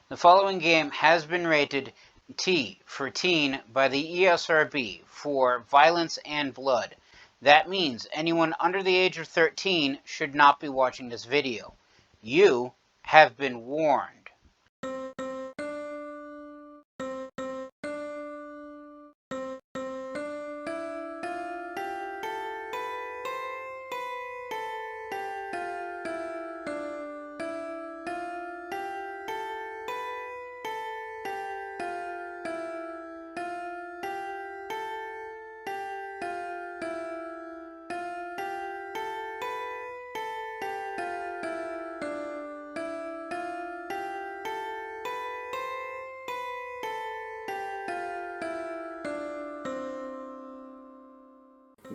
The following game has been rated T for teen by the ESRB for violence and blood. That means anyone under the age of 13 should not be watching this video. You have been warned.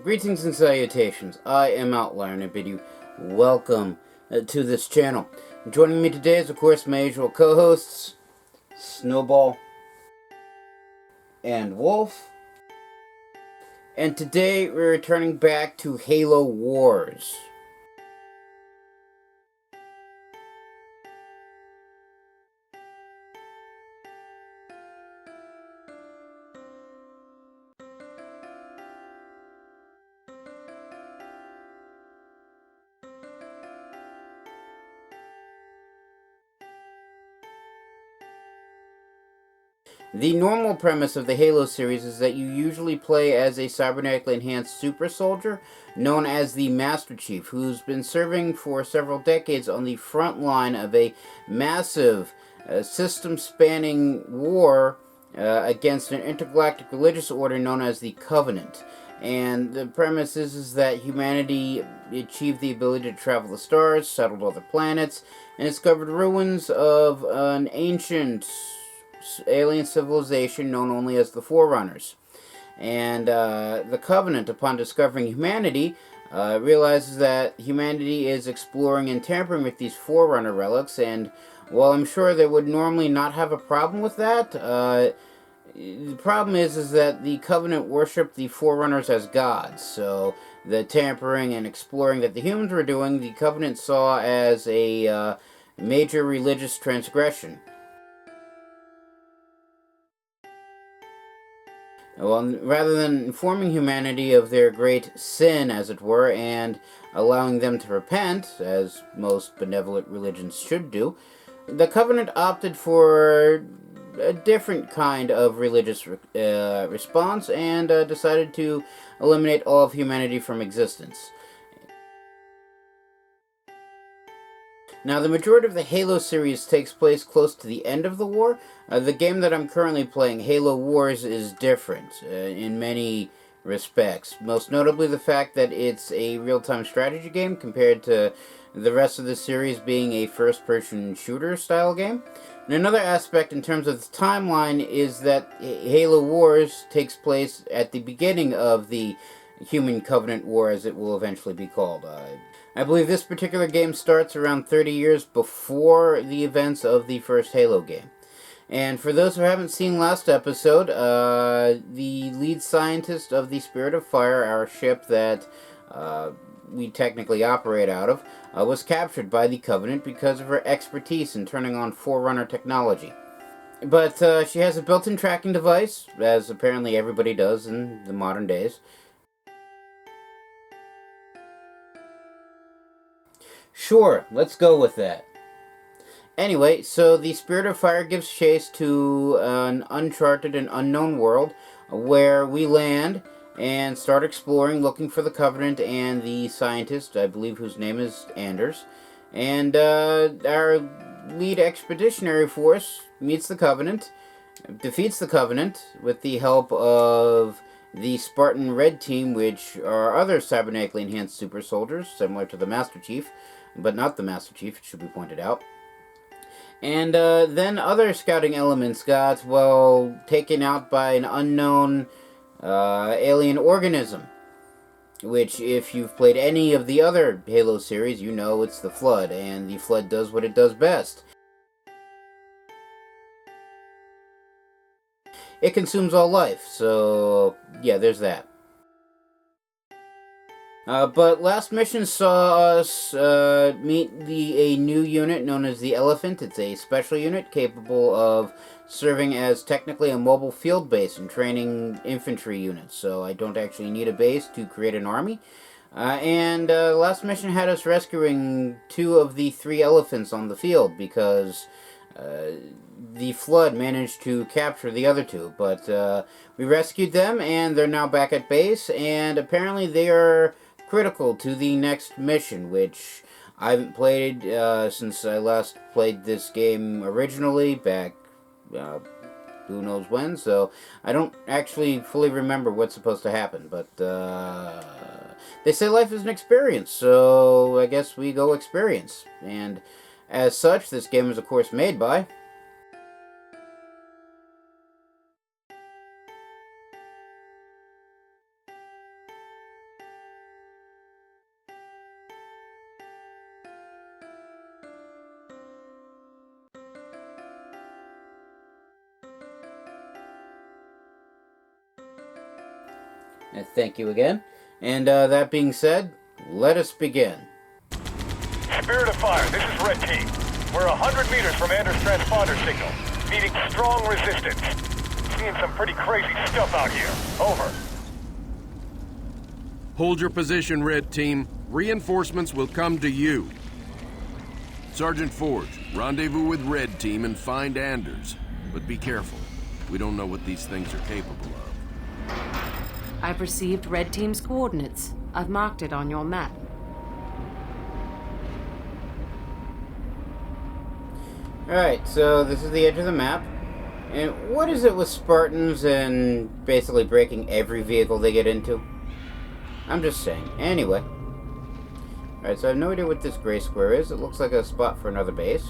Greetings and salutations. I am Outlier and I bid you welcome to this channel. Joining me today is, of course, my usual co-hosts, Snowball and Wolf. And today we're returning back to Halo Wars. The normal premise of the Halo series is that you usually play as a cybernetically enhanced super soldier known as the Master Chief, who's been serving for several decades on the front line of a massive system-spanning war against an intergalactic religious order known as the Covenant. And the premise is that humanity achieved the ability to travel the stars, settled other planets, and discovered ruins of an ancient alien civilization known only as the Forerunners. And the Covenant, upon discovering humanity, realizes that humanity is exploring and tampering with these Forerunner relics, and while I'm sure they would normally not have a problem with that, the problem is that the Covenant worship the Forerunners as gods. So the tampering and exploring that the humans were doing, the Covenant saw as a major religious transgression. Well, rather than informing humanity of their great sin, as it were, and allowing them to repent, as most benevolent religions should do, the Covenant opted for a different kind of religious response and decided to eliminate all of humanity from existence. Now, the majority of the Halo series takes place close to the end of the war. The game that I'm currently playing, Halo Wars, is different in many respects. Most notably the fact that it's a real-time strategy game compared to the rest of the series being a first-person shooter style game. And another aspect in terms of the timeline is that Halo Wars takes place at the beginning of the Human Covenant War, as it will eventually be called. I believe this particular game starts around 30 years before the events of the first Halo game. And for those who haven't seen last episode, the lead scientist of the Spirit of Fire, our ship that we technically operate out of, was captured by the Covenant because of her expertise in turning on Forerunner technology. But she has a built-in tracking device, as apparently everybody does in the modern days. Sure, let's go with that. Anyway, so the Spirit of Fire gives chase to an uncharted and unknown world where we land and start exploring, looking for the Covenant and the scientist, I believe, whose name is Anders. And our lead expeditionary force meets the Covenant, defeats the Covenant with the help of the Spartan Red Team, which are other cybernetically enhanced super soldiers, similar to the Master Chief, but not the Master Chief, it should be pointed out. And then other scouting elements got, well, taken out by an unknown alien organism, which, if you've played any of the other Halo series, you know it's the Flood, and the Flood does what it does best. It consumes all life, so yeah, there's that. But last mission saw us meet a new unit known as the Elephant. It's a special unit capable of serving as technically a mobile field base and training infantry units. So I don't actually need a base to create an army. And last mission had us rescuing 2 of the 3 elephants on the field because the flood managed to capture the other 2. But we rescued them, and they're now back at base, and apparently they are critical to the next mission, which I haven't played since I last played this game originally, back who knows when, so I don't actually fully remember what's supposed to happen, but they say life is an experience, so I guess we go experience. And as such, this game is of course made by... Thank you again. And that being said, let us begin. Spirit of Fire, this is Red Team. We're 100 meters from Anders' transponder signal. Meeting strong resistance. Seeing some pretty crazy stuff out here. Over. Hold your position, Red Team. Reinforcements will come to you. Sergeant Forge, rendezvous with Red Team and find Anders. But be careful. We don't know what these things are capable of. I've received Red Team's coordinates. I've marked it on your map. Alright, so this is the edge of the map. And what is it with Spartans and basically breaking every vehicle they get into? I'm just saying. Anyway. Alright, so I have no idea what this gray square is. It looks like a spot for another base.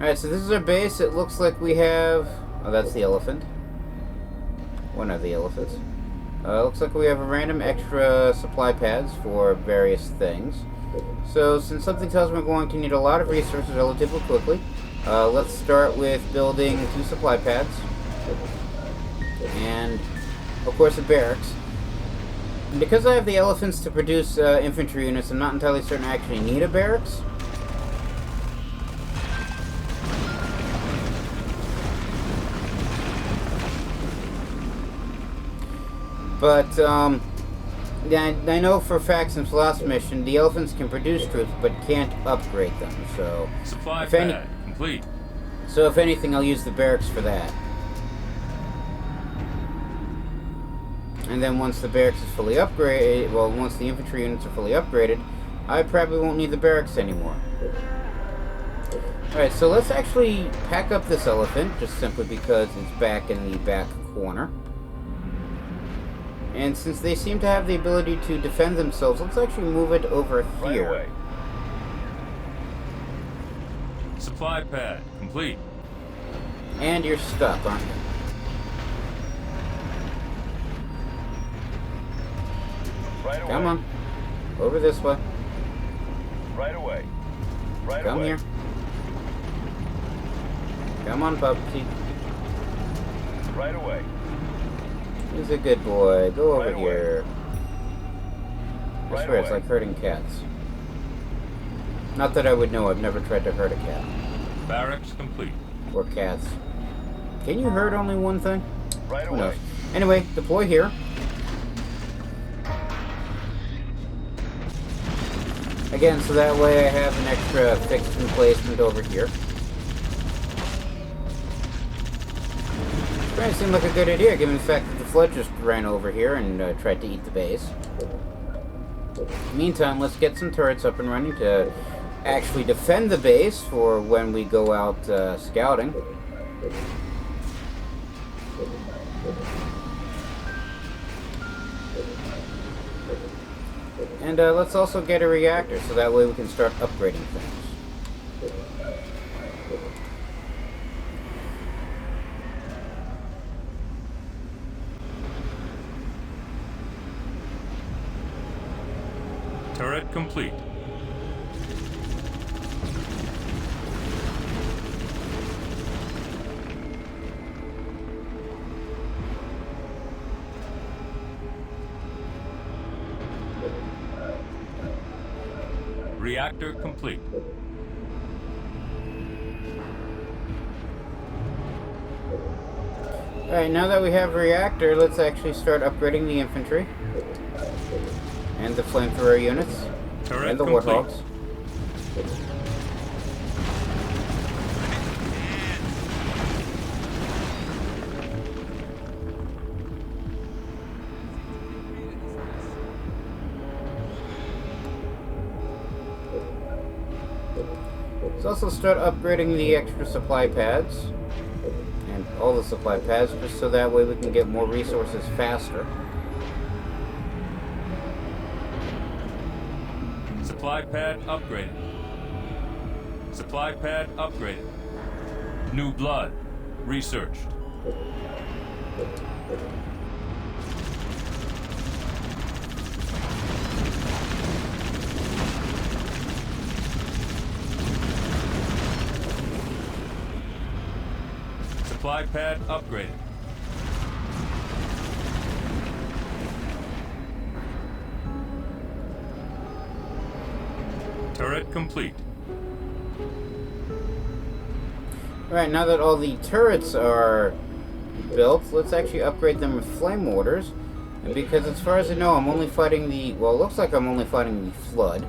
Alright, so this is our base. It looks like we have... Oh, that's the elephant. One of the elephants. Looks like we have a random extra supply pads for various things. So, since something tells me we're going to need a lot of resources relatively quickly, let's start with building 2 supply pads. And, of course, a barracks. And because I have the elephants to produce infantry units, I'm not entirely certain I actually need a barracks. But, yeah, I know for a fact since last mission, the elephants can produce troops, but can't upgrade them, so... Supply pad complete. So if anything, I'll use the barracks for that. And then once the barracks is fully upgraded, well, once the infantry units are fully upgraded, I probably won't need the barracks anymore. Alright, so let's actually pack up this elephant, just simply because it's back in the back corner. And since they seem to have the ability to defend themselves, let's actually move it over here. Right away. Supply pad complete. And you're stuck, aren't you? Right away. Come on. Over this way. Right away. Right Come away. here. Come on, puppy. Right away. He's a good boy. Go over Right away. here. I Right swear, it's away. like herding cats. Not that I would know. I've never tried to herd a cat. Barracks complete. Or cats. Can you herd only one thing? Right Who knows? away. Anyway, deploy here. Again, so that way I have an extra fixed emplacement over here. It seemed like a good idea, given the fact that the flood just ran over here and tried to eat the base. Meantime, let's get some turrets up and running to actually defend the base for when we go out scouting. And let's also get a reactor, so that way we can start upgrading things. Turret complete. Reactor complete. Alright, now that we have a reactor, let's actually start upgrading the infantry. And the flamethrower units. Turret And the complete. warthogs. Let's also start upgrading the extra supply pads. And all the supply pads, just so that way we can get more resources faster. Supply pad upgraded. Supply pad upgraded. New blood. Researched. Supply pad upgraded. Turret complete. Alright, now that all the turrets are built, let's actually upgrade them with flame mortars. And because as far as I know, I'm only fighting the... Well, it looks like I'm only fighting the Flood.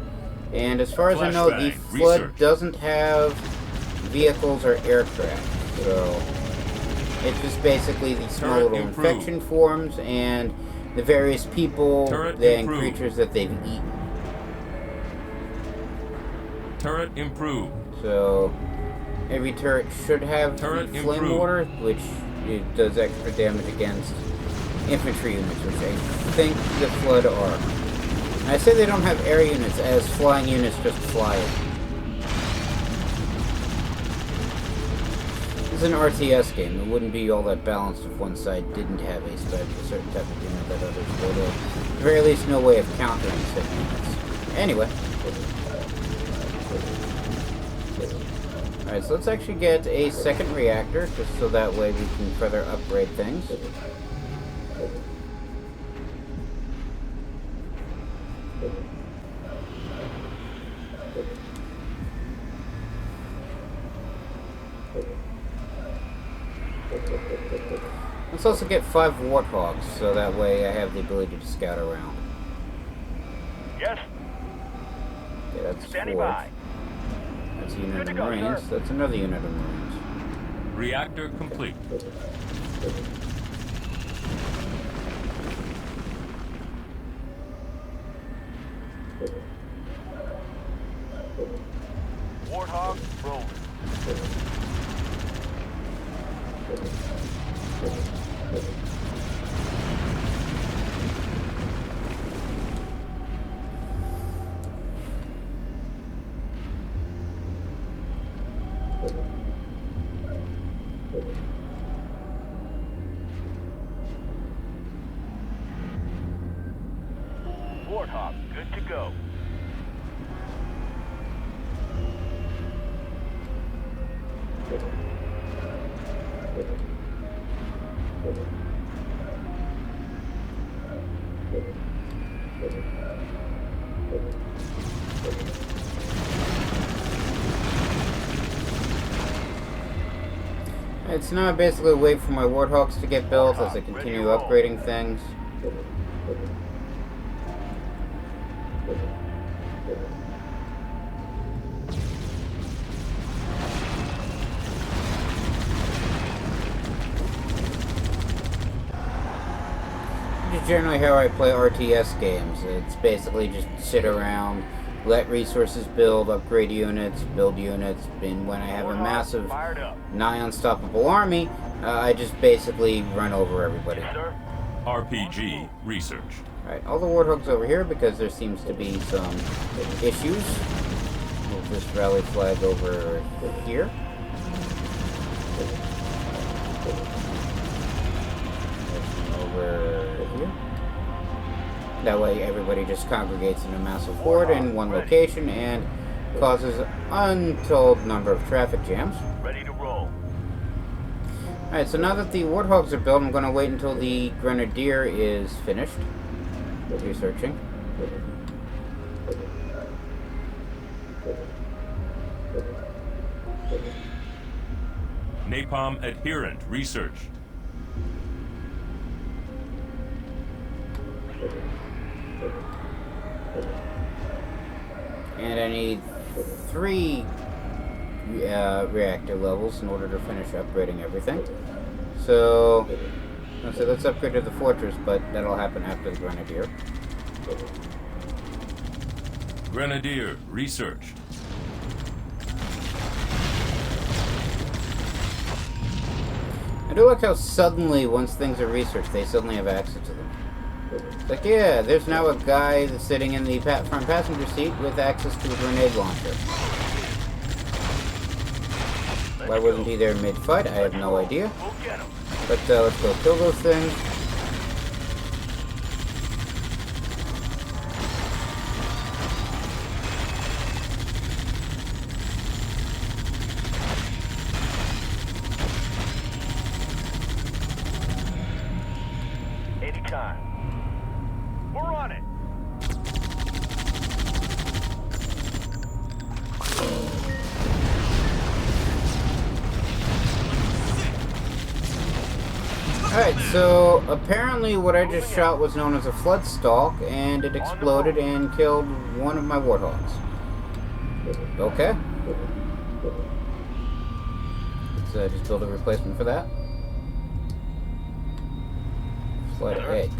And as far as I know, the Flashbang. Flood Research. doesn't have vehicles or aircraft. So it's just basically the small Turret little improved. infection forms and the various people Turret and improved. creatures that they've eaten. Turret improved. So every turret should have Turret the flame improved. mortar, which it does extra damage against infantry units, which I think the Flood are. And I say they don't have air units, as flying units just fly it. It's an RTS game. It wouldn't be all that balanced if one side didn't have a certain type of unit that others would. At the very least, no way of countering said units. Anyway. Alright, so let's actually get a second reactor, just so that way we can further upgrade things. Let's also get 5 warthogs, so that way I have the ability to scout around. Yes? Okay, that's Standing 4. by. That's a unit Good to of go, Marines. sir. That's another unit of Marines. Reactor complete. Warthog rolling. Warthog, good to go. It's now basically wait for my warthogs to get built as I continue upgrading things. Which is generally how I play RTS games. It's basically just sit around, let resources build, upgrade units, build units, and when I have a massive, Fired up. nigh unstoppable army, I just basically run over everybody. Yes, sir. RPG research. Alright, all the warthogs over here because there seems to be some issues. Move this rally flag over here. Over here. That way everybody just congregates in a massive horde in one location and causes untold number of traffic jams. Ready to roll. Alright, so now that the warthogs are built, I'm going to wait until the grenadier is finished. Researching. Napalm adherent research. And I need 3 reactor levels in order to finish upgrading everything. So let's upgrade to the fortress, but that'll happen after the Grenadier. Grenadier research. I do like how suddenly, once things are researched, they suddenly have access to them. It's like, yeah, there's now a guy that's sitting in the front passenger seat with access to a grenade launcher. Why wasn't he there mid-fight? I have no idea. But let's go kill those things. Anytime. We're on it. Alright, so apparently what I just shot was known as a flood stalk, and it exploded and killed one of my warthogs. Okay. Let's just build a replacement for that. Flood egg.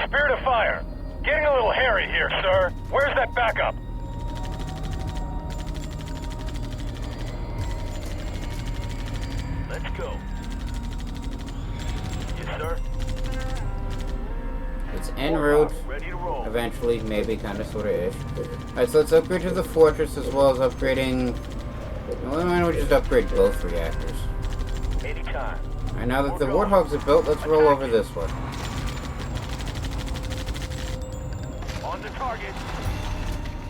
Spirit of fire. Getting a little hairy here, sir. Where's that backup? Let's go. Yes, sir. It's en route. Ready to roll. Eventually, maybe, kind of, sort of ish. Alright, so let's upgrade to the fortress as well as upgrading. Well, why don't we just upgrade both reactors? Anytime. Alright, now that the warthogs are built, let's roll over this one. On the target.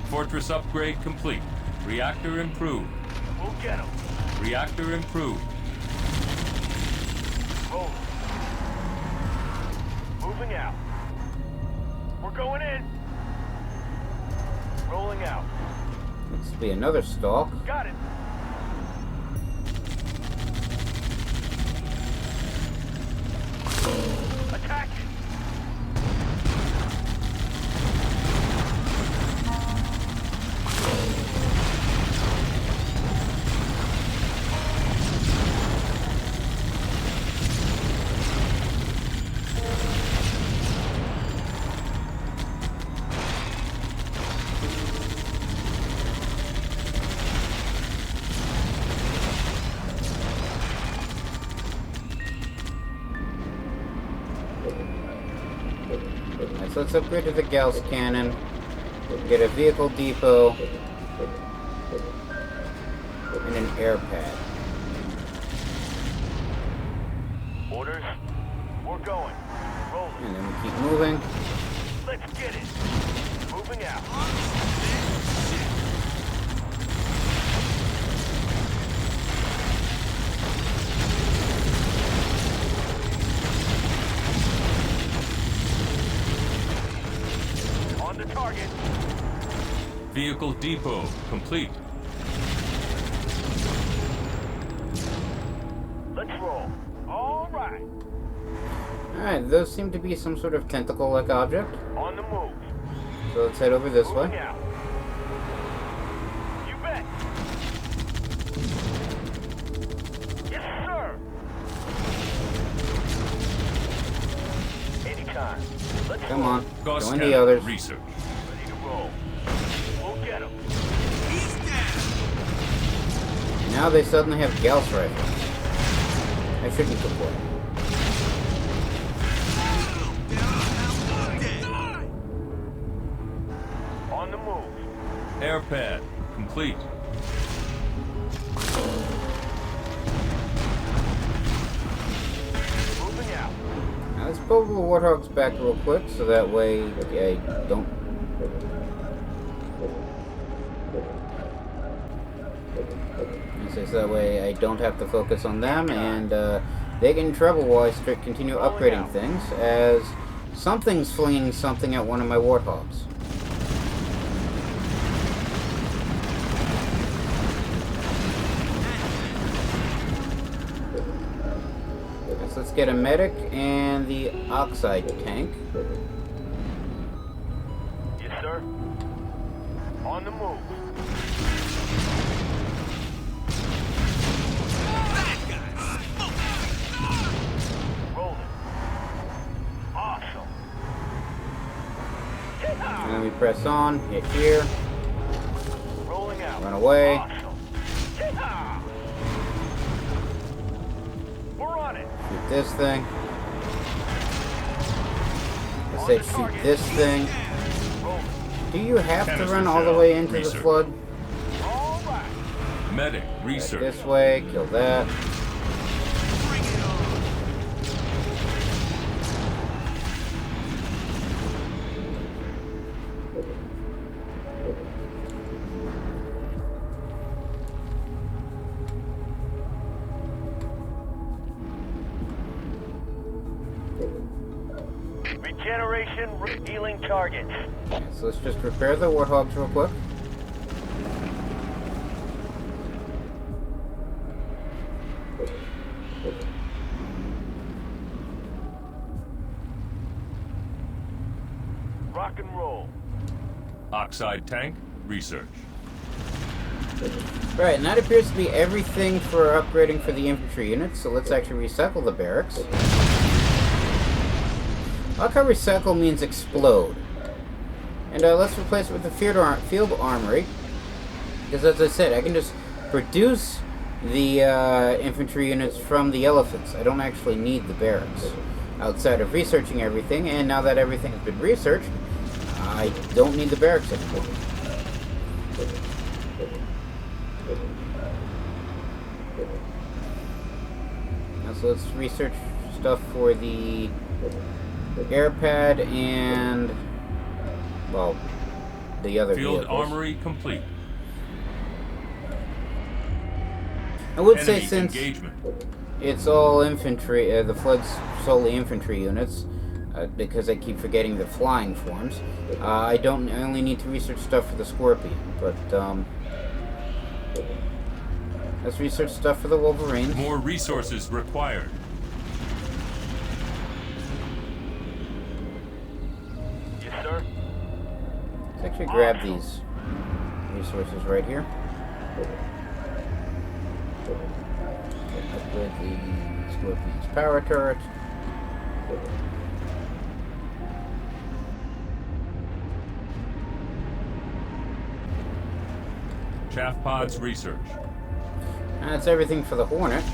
Fortress upgrade complete. Reactor improved. We'll get him. Reactor improved. Roll. Moving out. We're going in. Rolling out. Let's be another stalk. Got it. Attack it. So let's upgrade to the Gauss cannon, get a vehicle depot, and an air pad. Orders. We're going. Rolling. And then we keep moving. Let's get it. Moving out. On the target. Vehicle depot complete. Let's roll. All right. Alright, those seem to be some sort of tentacle-like object. On the move. So let's head over this Moving way. out. You bet. Yes, sir. Anytime. Let's Come roll. on, Gauss join cannon the others. research. Ready to roll. We'll get him. Now they suddenly have Gauss rifles. I shouldn't complain. On the move. Air pad complete. Moving out. Now let's pull the warthogs back real quick so that way I don't. So that way I don't have to focus on them, and they get in trouble while I continue upgrading things, as something's flinging something at one of my warthogs. let's get a medic and the oxide tank. Yes, sir. On the move. Rolling. Awesome. And then we press on, hit here, Rolling out. run away. Awesome. We're on it. Shoot this thing. I said shoot this thing. Rolling. Do you have to Canister run all the shell, way into the research. flood? All right. Medic, Right research. this way, kill that. Regeneration, healing targets. Okay, so let's just repair the warthogs real quick. Rock and roll. Oxide tank, research. Right, and that appears to be everything for upgrading for the infantry units, so let's actually recycle the barracks. I like how recycle means explode. And let's replace it with the field armory, because as I said, I can just produce the infantry units from the elephants. I don't actually need the barracks. Outside of researching everything, and now that everything has been researched, I don't need the barracks anymore. Now, so let's research stuff for the air pad and, well, the other Field vehicles. armory complete. I would say Enemy since engagement. it's all infantry, the Flood's solely infantry units, because I keep forgetting the flying forms, I only need to research stuff for the Scorpion, but let's research stuff for the Wolverines. More resources required. Yes, sir. Let's actually grab these resources right here. Upgrade the Scorpion's power turret. Chaff pods research. And that's everything for the Hornet.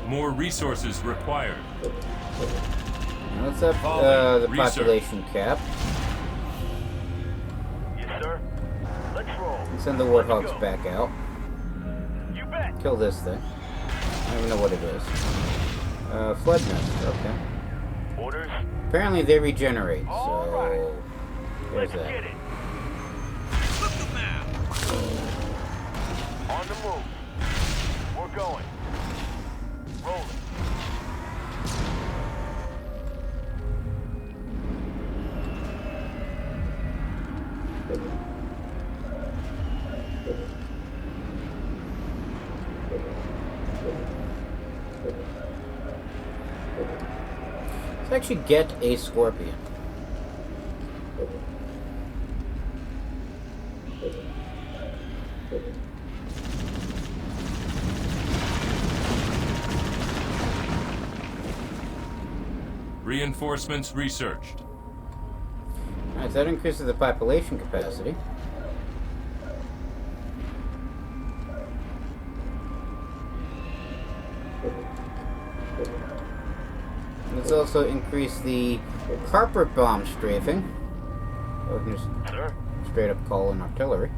More resources required. Now let's up the Research. population cap. Yes, sir. Let's roll. And send the Warthogs back out. You bet. Kill this thing. I don't even know what it is. Flood nest, okay. Orders. Apparently they regenerate, All so right. there's Let's that. get it. On the move. We're going. Rolling. Let's actually get a Scorpion. Reinforcements researched. Alright, so that increases the population capacity. Let's also increase the carpet bomb strafing. So we can just Sir. straight up call in artillery.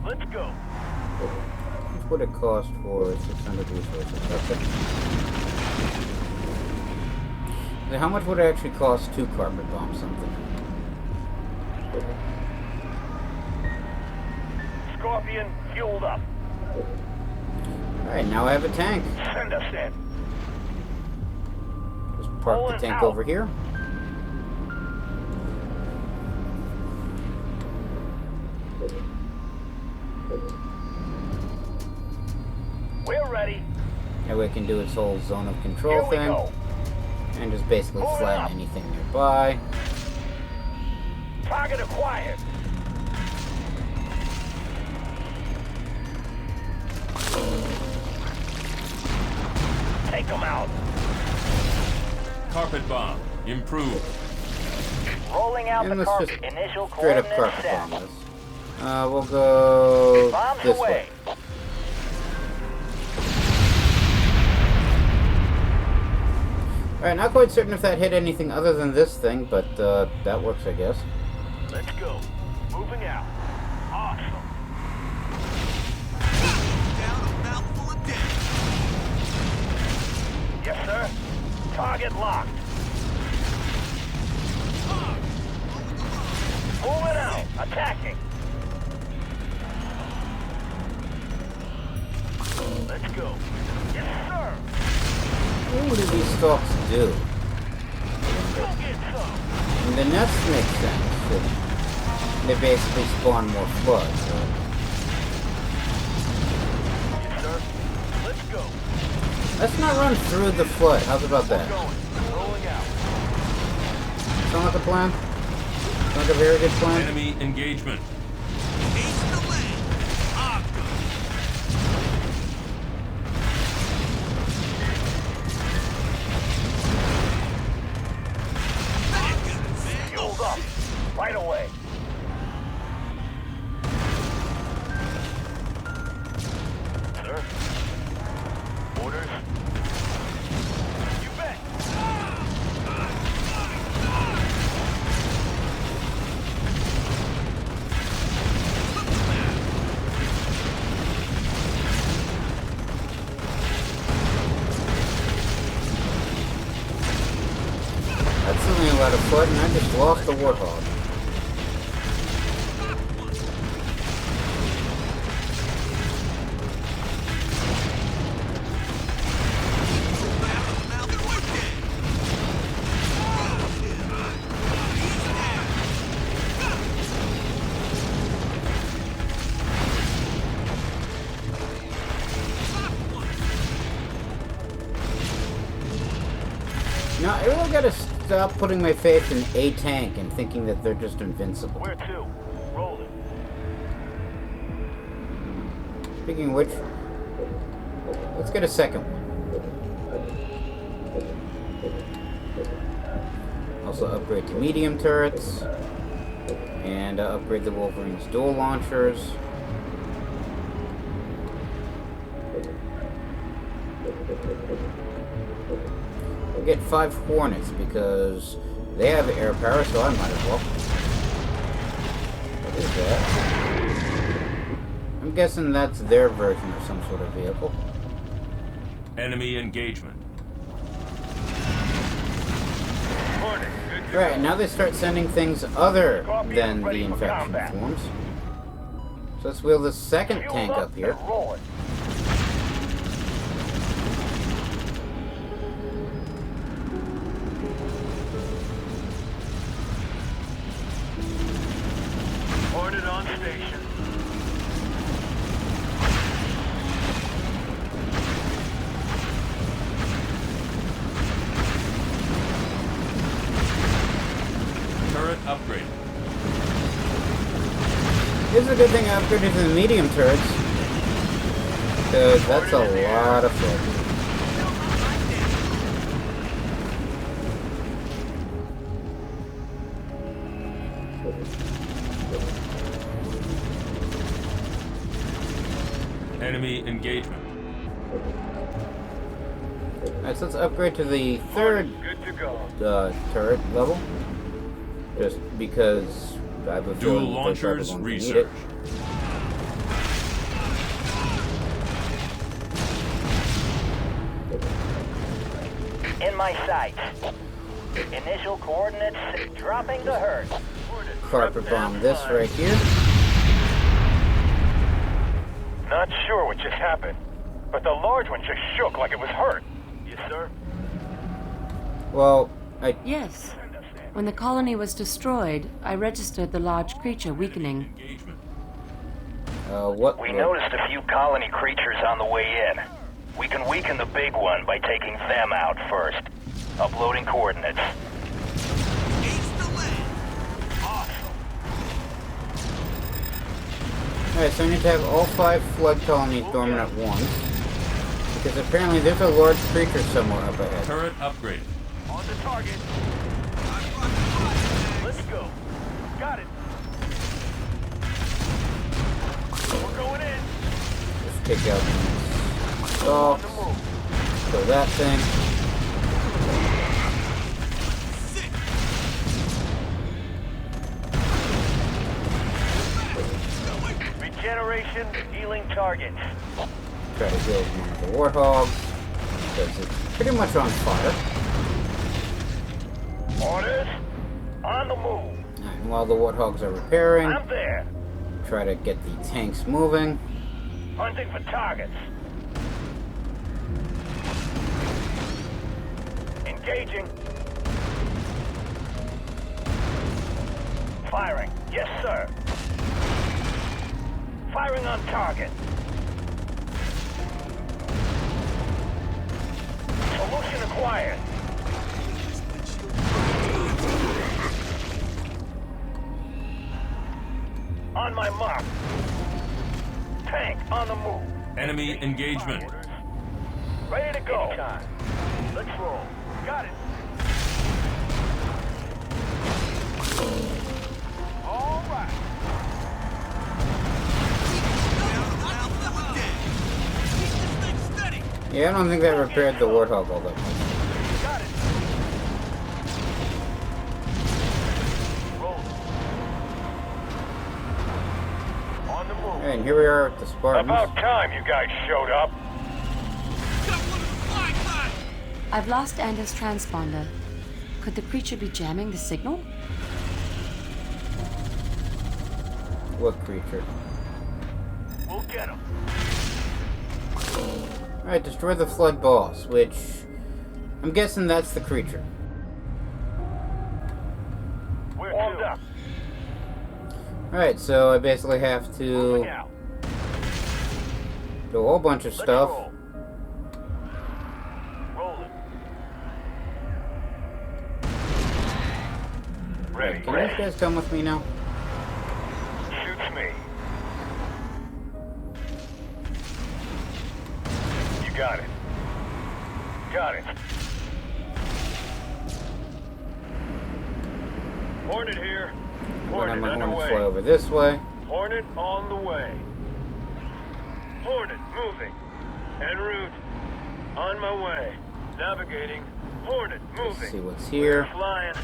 Let's go. What would it cost for 600 resources? Okay. Now, how much would it actually cost to carpet bomb something? Scorpion fueled up. Alright, now I have a tank. Send us in. Just park the Pulling tank out. over here. We're ready. Now we can do its whole zone of control Here we thing. go. And just basically Moving flatten up. anything nearby. Target acquired. Take them out. Carpet bomb. Improved. Rolling out And the let's carpet. just Initial straight up coordinates carpet set. bomb this. We'll go Bombs this away. way. Alright, not quite certain if that hit anything other than this thing, but that works, I guess. Let's go. Moving out. Awesome. Yes, sir. Target locked. Moving out. Attacking. Let's go. Yes, sir. What do these stalks do? Go get some. I mean, the nests make sense. They basically spawn more floods. Yes, sir. Let's go. Let's not run through the flood. How's about that? Going. Rolling out. Sound like a plan? Sound like a very good plan? Enemy engagement. Fueled up. Right away. Sir. Orders. You bet. That's something about a foot, and I just lost the warthog. Now, I really gotta stop putting my faith in a tank and thinking that they're just invincible. Where to? Rolling. Speaking of which, let's get a second one. Also upgrade to medium turrets. And upgrade the Wolverine's dual launchers. We'll get 5 Hornets because they have air power, so I might as well. What is that? I'm guessing that's their version of some sort of vehicle. Enemy engagement. Hornet. Good to Right, go. now they start sending things other than the infection forms. So let's wheel the second Fueled tank up here. and rolling. Hornet on station. Turret upgrade. This is a good thing I upgraded to the medium turrets. Because that's a lot of fun. Enemy engagement. Alright, so let's upgrade to the third Good to go. turret level. Just because I have a Dual feeling that they're launchers probably going to need it. research. In my sight. Initial coordinates dropping to herd. carpet bomb this right here. Not sure what just happened, but the large one just shook like it was hurt. Yes, sir. Well, Yes. When the colony was destroyed, I registered the large creature weakening. Engagement. what? We noticed a few colony creatures on the way in. We can weaken the big one by taking them out first. Uploading coordinates. Alright, so I need to have all 5 flood colonies dormant at once. Because apparently there's a large creature somewhere up ahead. Turret upgraded. On the target. Let's go. Got it. We're going in. Let's take out stalks. Kill that thing. Regeneration, healing targets. Try to heal one of the warthogs. Because it's pretty much on fire. Orders. On the move. And while the warthogs are repairing, I'm there. try to get the tanks moving. Hunting for targets. Engaging. Firing. Yes, sir. Firing on target. Solution acquired. On my mark. Tank on the move. Enemy engagement. Ready to go. Let's roll. Got it. All right. Yeah, I don't think that repaired the warthog all that much. Got it. Roll. On the move. Alright, and here we are with the Spartans. About time you guys showed up. I've lost Anders' transponder. Could the creature be jamming the signal? What creature? We'll get him. Alright, destroy the flood boss, which I'm guessing that's the creature. We're warmed up. Alright, so I basically have Moving to out. do a whole bunch of Let's stuff. roll. Rolling. Ready. Can you guys come with me now? Shoots me. You got it. Got it. Hornet here. Then Hornet I'm going to fly underway. over this way. Hornet on the way. Hornet moving. En route. On my way. Navigating. Hornet Let's see moving. what's here. Flying.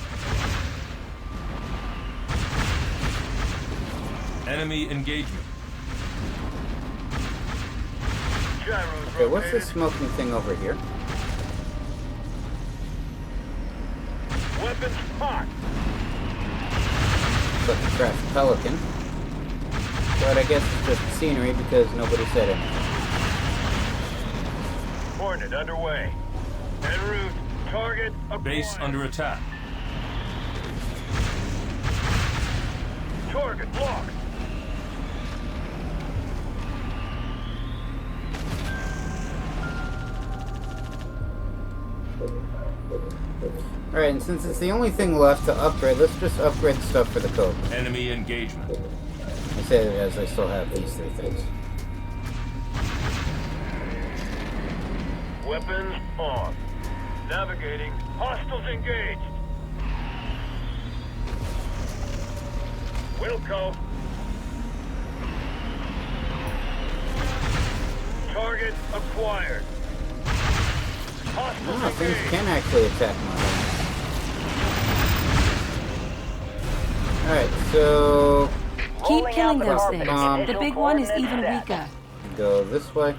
Enemy engagement. Gyros Okay, what's rotated. this smoking thing over here? Weapons hot. But the trash pelican. But I guess it's just scenery because nobody said it. Hornet underway. En route. Target acquired. Base under attack. Target locked. Alright, and since it's the only thing left to upgrade, let's just upgrade the stuff for the code. Enemy engagement. I say it as I still have these 3 things. Weapons on. Navigating. Hostiles engaged. Wilco. Target acquired. Hostiles Ah, things engaged. can actually attack my home. Alright, so Keep killing those carpet. things. The big one is even weaker. go this way.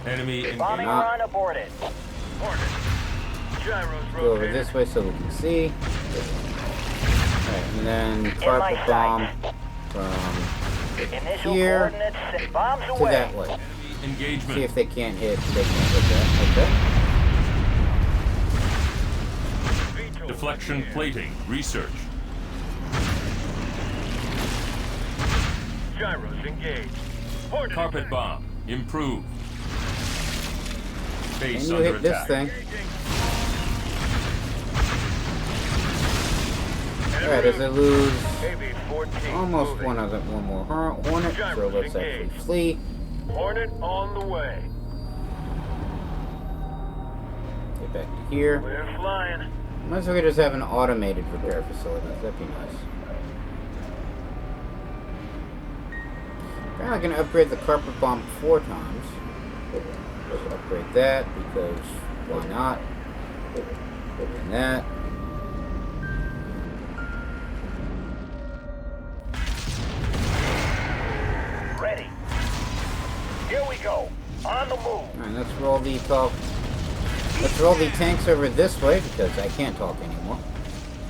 Enemy Bombing engagement. run aborted. Hornet. Gyros Go over rotated. this way so we can see. Alright, and then carpet bomb from Initial here coordinates set bombs to away. that way. Engagement. See if they can't hit that. Okay. Deflection plating. Research. Gyros engaged. Hornet Carpet bomb. Improved. And Base you under hit this attack. thing. Alright, as I lose AB-14 almost moving. one more Hornet, so let's actually flee. Hornet on the way. Get back to here. We're flying. Might as well we just have an automated repair facility. That'd be nice. Apparently I can upgrade the carpet bomb 4 times. Just upgrade that because why not? And that. Ready. Here we go. On the move. Alright, let's roll the talk. Let's roll the tanks over this way because I can't talk anymore.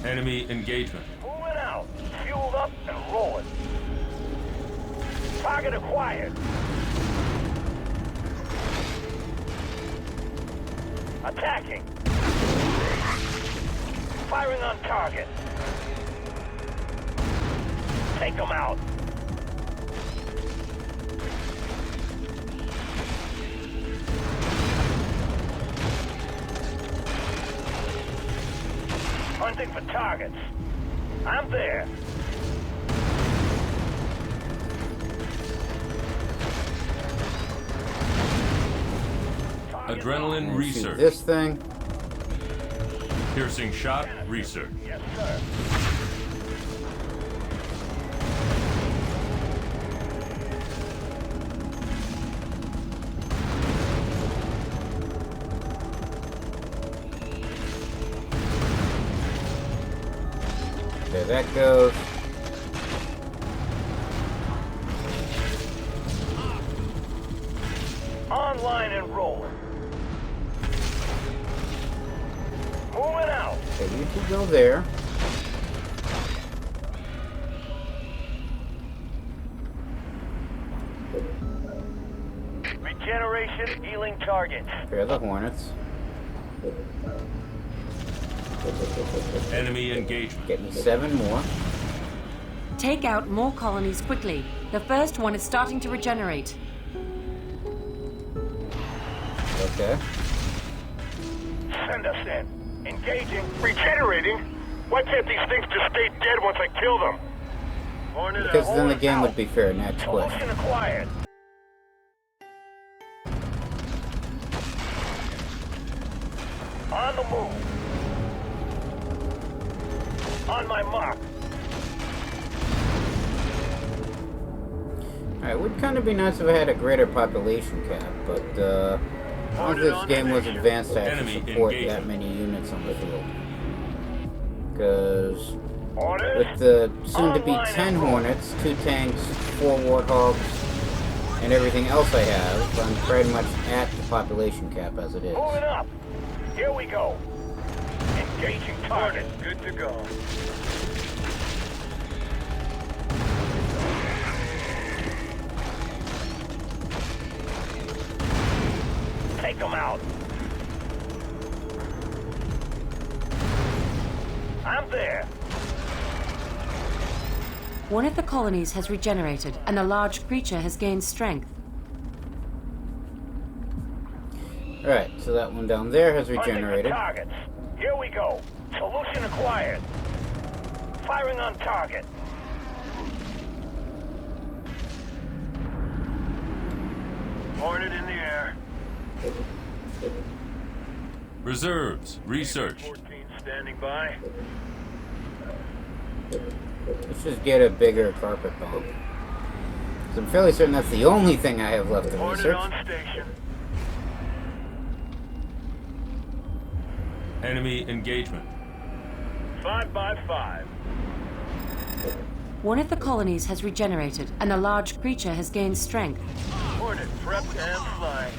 Enemy engagement. Moving out. Fueled up and rolling. Target acquired. Attacking. Firing on target. Take them out. Hunting for targets. I'm there. Adrenaline Shoot research. this thing. Piercing shot. Research. Yes, sir. There that goes. Online and rolling. Moving out. Okay, you two go there. Regeneration, healing targets. Repair the Hornets. Enemy engagement. Get me 7 more. Take out more colonies quickly. The first one is starting to regenerate. Okay. Send us in. Engaging. Regenerating? Why can't these things just stay dead once I kill them? Hornet Because out. then the game would be fair. Next question. Solution acquired. On the move. On my mark. Alright, it would kind of be nice if I had a greater population cap, but I don't think this game was advanced to actually Enemy support engagement. that many units on the field. Because Orders. with the soon-to-be 10 Hornets, 2 tanks, 4 Warthogs, and everything else I have, I'm pretty much at the population cap as it is. Moving up. Here we go. Engaging target. Good to go. Take them out. I'm there. One of the colonies has regenerated, and a large creature has gained strength. Alright, so that one down there has Hunting for regenerated. targets. Here we go. Solution acquired. Firing on target. Hornet in the air. Reserves. Research. 14 standing by. Let's just get a bigger carpet bomb. 'Cause I'm fairly certain that's the only thing I have left to Hornet research. on station. Enemy engagement. 5 by 5. One of the colonies has regenerated, and a large creature has gained strength. Hornet prepped and flying.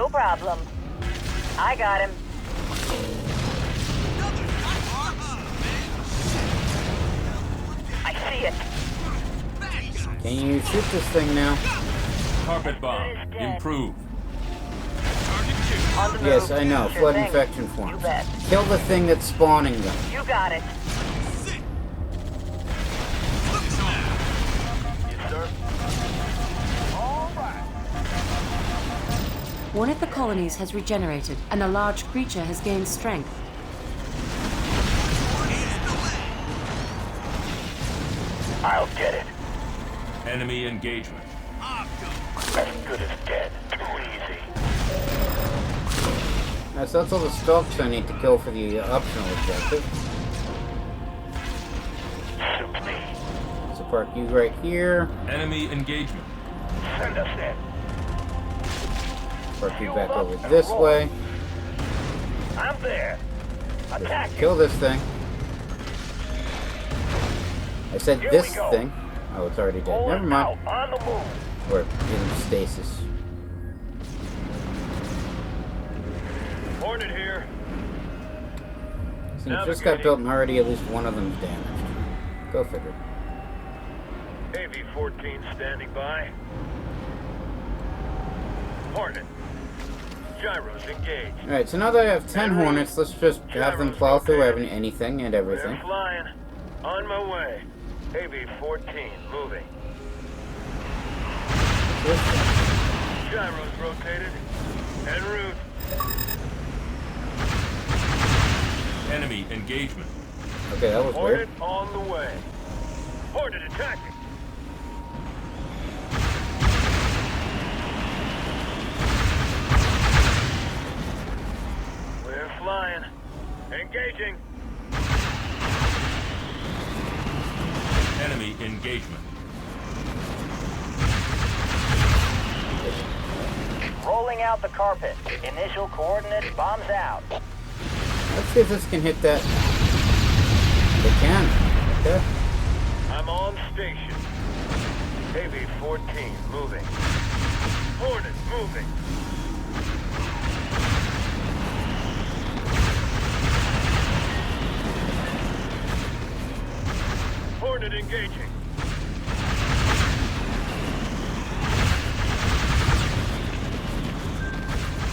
No problem. I got him. I see it. Can you shoot this thing now? Carpet bomb. Improve. On the move. Yes, I know. Sure Flood thing. infection You forms. bet. Kill the thing that's spawning them. You got it. Yes, sir. All right. One of the colonies has regenerated, and a large creature has gained strength. I'll get it. Enemy engagement. As good as dead. Too easy. So that's all the stalks I need to kill for the optional objective. Suits me. So park you right here. Enemy engagement. Send us in. Park you back over this way. I'm there. Attack you. Kill this thing. I said Here this we go. thing. Oh, it's already dead. Hold Never mind. out, on the move. We're in stasis. Hornet here. Since just got built and already at least one of them's damaged. Go figure. AV-14 standing by. Hornet. Gyros engaged. Alright, so now that I have 10 Hornets, let's just have them plow through anything and everything. We're flying. On my way. AV-14 moving. Gyros rotated. En route. Enemy engagement. Okay, that was weird. Hornet on the way. Hornet attacking. We're flying. Engaging. Enemy engagement. Rolling out the carpet. Initial coordinates, bombs out. Let's see if this can hit that. It can. Okay. I'm on station. AV-14 moving. Hornet moving. Hornet engaging.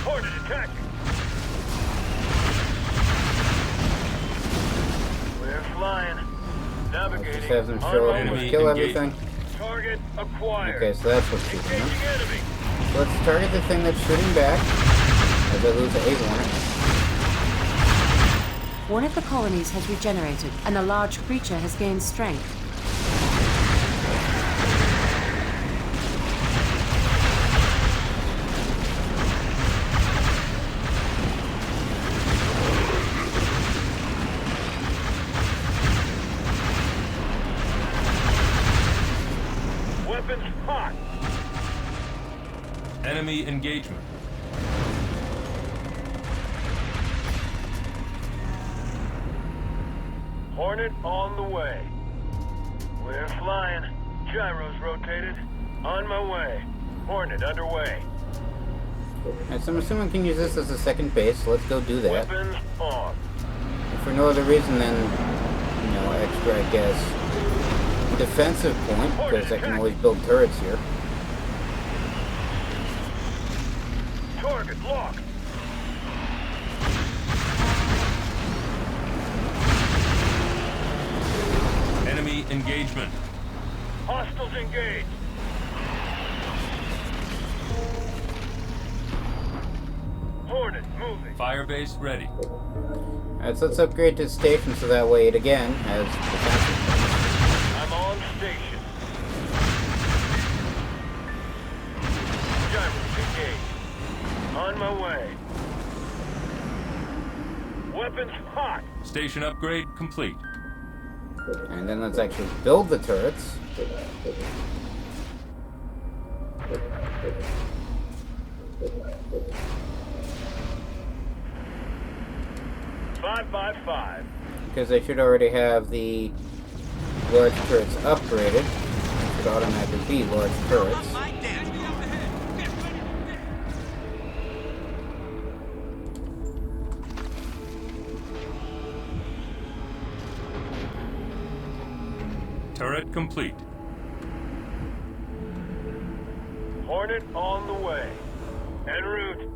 Hornet attacking. We're flying. Navigating. Just have them show up and Enemy kill engagement. everything. Target acquired. Okay, so that's what's shooting Engaging them. enemy. So let's target the thing that's shooting back. As I lose a Hornet. One of the colonies has regenerated, and a large creature has gained strength. Weapons hot. Enemy engagement. Hornet on the way. We're flying. Gyros rotated. On my way. Hornet underway. Alright, so I'm assuming I can use this as a second base, so let's go do that. Weapons on. And for no other reason than, you know, extra, I guess, defensive point, because I can always build turrets here. Target locked. Enemy engagement. Hostiles engaged. Hornet moving. Firebase ready. Alright, so let's upgrade to station so that way it again has defensive. I'm on station. Gyros engaged. On my way. Weapons hot. Station upgrade complete. And then let's actually build the turrets. 5 by 5. Because I should already have the large turrets upgraded. It should automatically be large turrets. Turret complete. Hornet on the way. En route.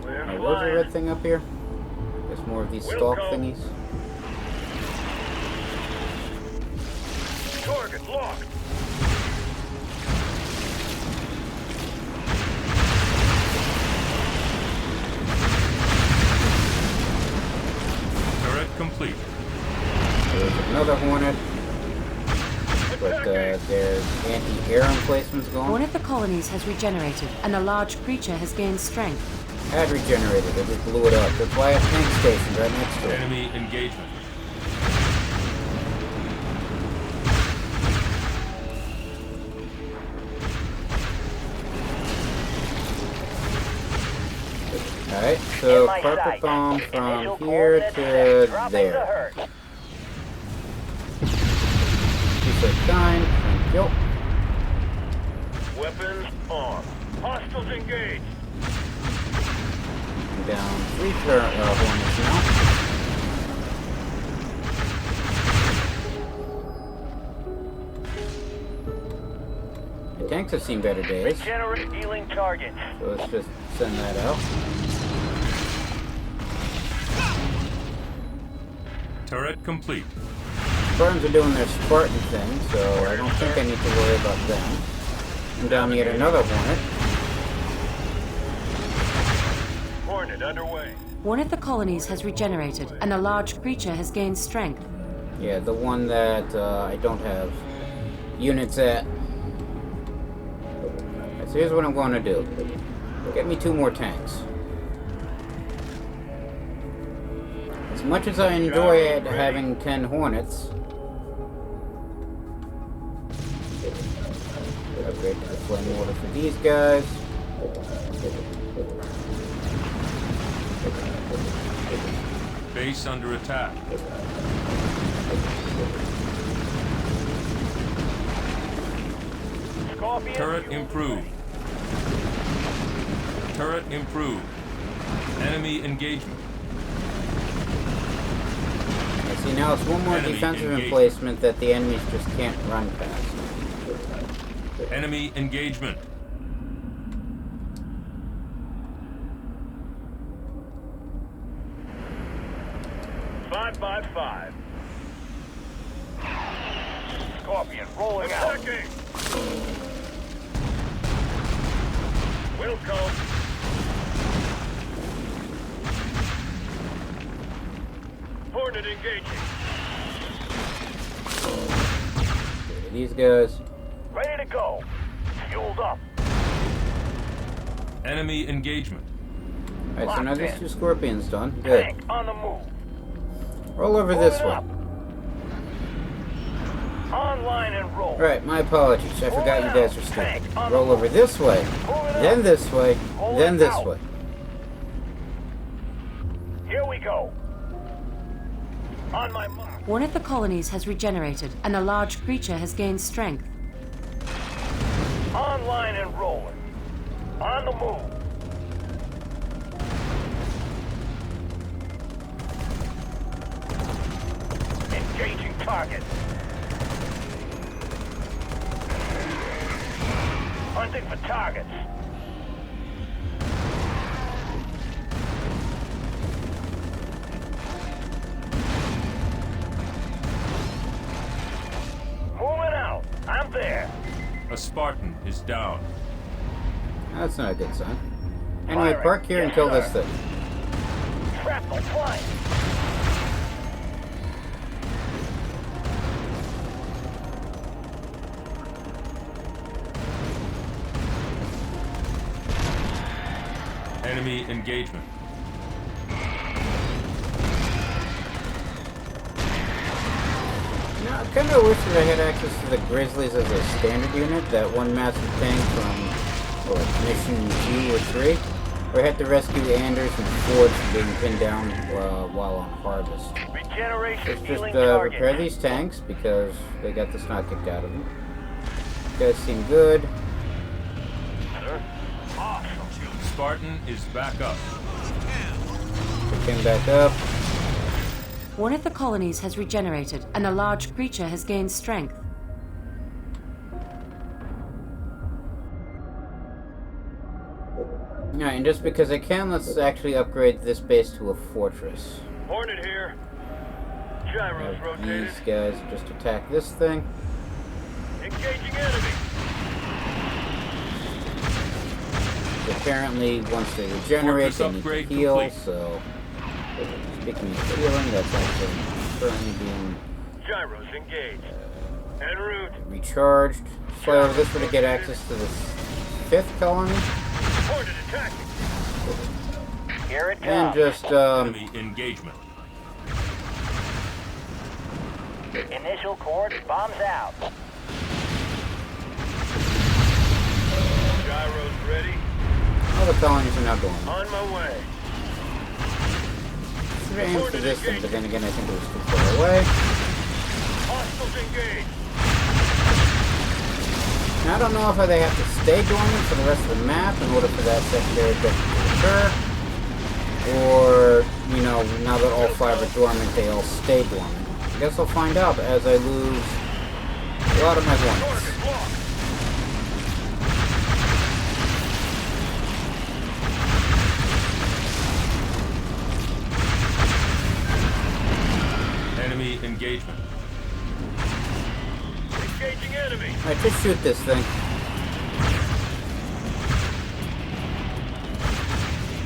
We're What was the flying. red thing up here? There's more of these stalk thingies. Target locked. Turret complete. There's another Hornet. But there's anti-air emplacements going. One of the colonies has regenerated, and a large creature has gained strength. Had regenerated, I just blew it up. That's why I have tank stations right next to it. Enemy engagement. Alright, so In my carpet sight. bomb from Initial here coordinates to set. Dropping the there. hurt. Piece of kind, thank you. Weapons on. Hostiles engaged. I'm down 3 Hornets now. The tanks have seen better days, Regenerate healing targets. so let's just send that out. Turret complete. Spartans are doing their Spartan thing, so I don't think I need to worry about them. I'm down yet another Hornet. Hornet underway. One of the colonies has regenerated, and a large creature has gained strength. Yeah, the one that I don't have units at. Alright, so here's what I'm going to do. Get me 2 more tanks. As much as I enjoy having 10 Hornets, upgrade to the flame water for these guys. Base under attack. Scorpion. Turret improved. Turret improved. Enemy engagement. I see now it's one more Enemy defensive engagement. emplacement that the enemies just can't run past. Enemy engagement. Five by 5. Scorpion rolling out. Attacking. Wilco. Hornet engaging. These guys. Ready to go. Fueled up. Enemy engagement. Alright, so now Locked there's in. 2 Scorpions done. Good. Tank on the move. Roll over this Moving way. up. Online and roll. Alright, my apologies. I forgot you guys are Tank stupid. on the Roll over move. this way, Moving then up. this way, Hold then it this out. way. Here we go. On my mark. One of the colonies has regenerated, and a large creature has gained strength. Online and rolling. On the move. Engaging target. Hunting for targets. Moving out. I'm there. A Spartan is down. That's not a good sign. Anyway, Firing. park here and Yes, kill sir. this thing. Shrapnel flying. Enemy engagement. You know, I kind of wish that I had access to the Grizzlies as a standard unit, that one massive tank from, mission 2 or 3, where I had to rescue Anders and Ford from being pinned down while on Harvest. Regeneration Let's just healing target. repair these tanks, because they got the snot kicked out of them. You guys seem good. Sir. Awesome. Spartan is back up. We came back up. One of the colonies has regenerated, and a large creature has gained strength. Alright, and just because I can, let's actually upgrade this base to a fortress. Hornet here. Gyros rotated. These guys just attack this thing. Engaging enemy. Apparently, once they regenerate, Fortress they need to upgrade heal, complete. so... Speaking of healing, that's actually currently being Gyros engaged. En route. recharged. So this would get access to the 5th colony. Hornet attacking. Here it And comes. just, Enemy engagement. Initial course, bombs out. Gyros ready. all the colonies are now going. On my way. Should have aimed for this thing, but then again, I think it was too far away. Hostiles engaged. Now, I don't know if they have to stay dormant for the rest of the map in order for that secondary objective to occur, or, you know, now that all 5 are dormant, they all stay dormant. I guess I'll find out as I lose a lot of my points. Target locked. Enemy engagement. Engaging enemy. Alright, just shoot this thing.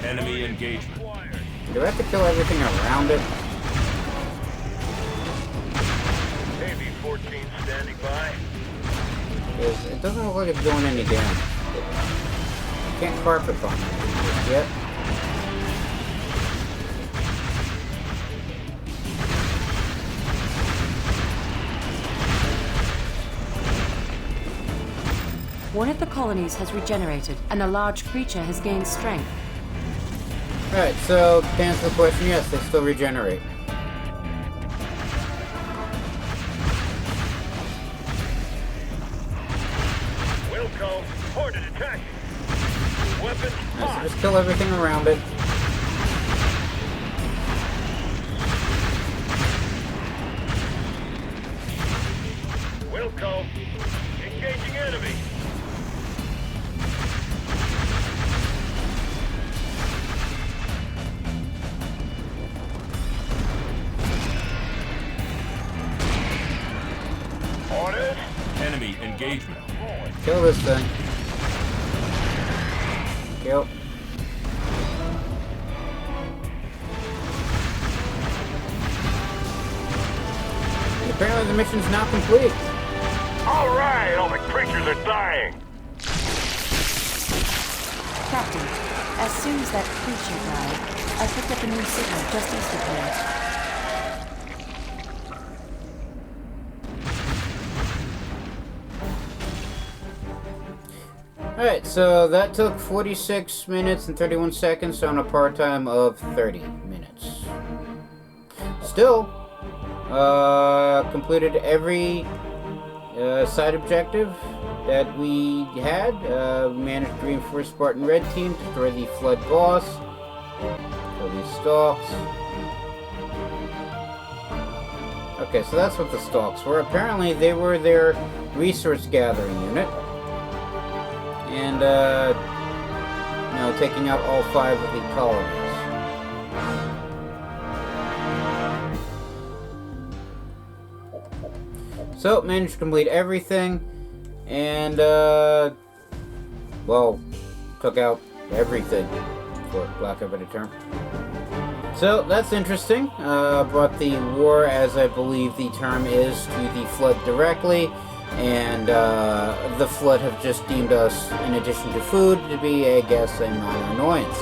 Enemy engagement. Acquired. Do I have to kill everything around it? AB-14 standing by. Because it doesn't look like it's doing any damage. I can't carpet bomb it just yet. One of the colonies has regenerated, and a large creature has gained strength. Alright, so to answer the question, yes, they still regenerate. Wilco, Hornet attacking. Weapons Alright, so hot. just kill everything around it. Wilco, engaging enemy. Hornet. Enemy engagement. Kill this thing. Kill. And apparently the mission's now complete. All right, all the creatures are dying. Captain, as soon as that creature died, I picked up a new signal just east of here. Alright, so that took 46 minutes and 31 seconds on a part time of 30 minutes. Still, completed every side objective that we had. Managed to reinforce Spartan Red Team, destroy the Flood boss, kill these stalks. Okay, so that's what the stalks were. Apparently they were their resource gathering unit. And, you know, taking out all 5 of the colonies. So, managed to complete everything, and, well, took out everything, for lack of a better term. So, that's interesting. Brought the war, as I believe the term is, to the Flood directly. And the Flood have just deemed us, in addition to food, to be, I guess, a minor annoyance.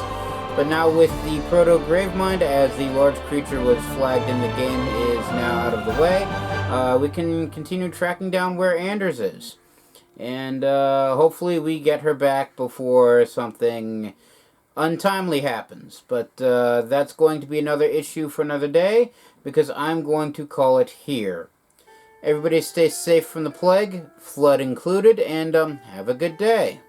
But now with the Proto-Gravemind, as the large creature was flagged in the game, is now out of the way, we can continue tracking down where Anders is. And hopefully we get her back before something untimely happens. But that's going to be another issue for another day, because I'm going to call it here. Everybody stay safe from the plague, Flood included, and have a good day.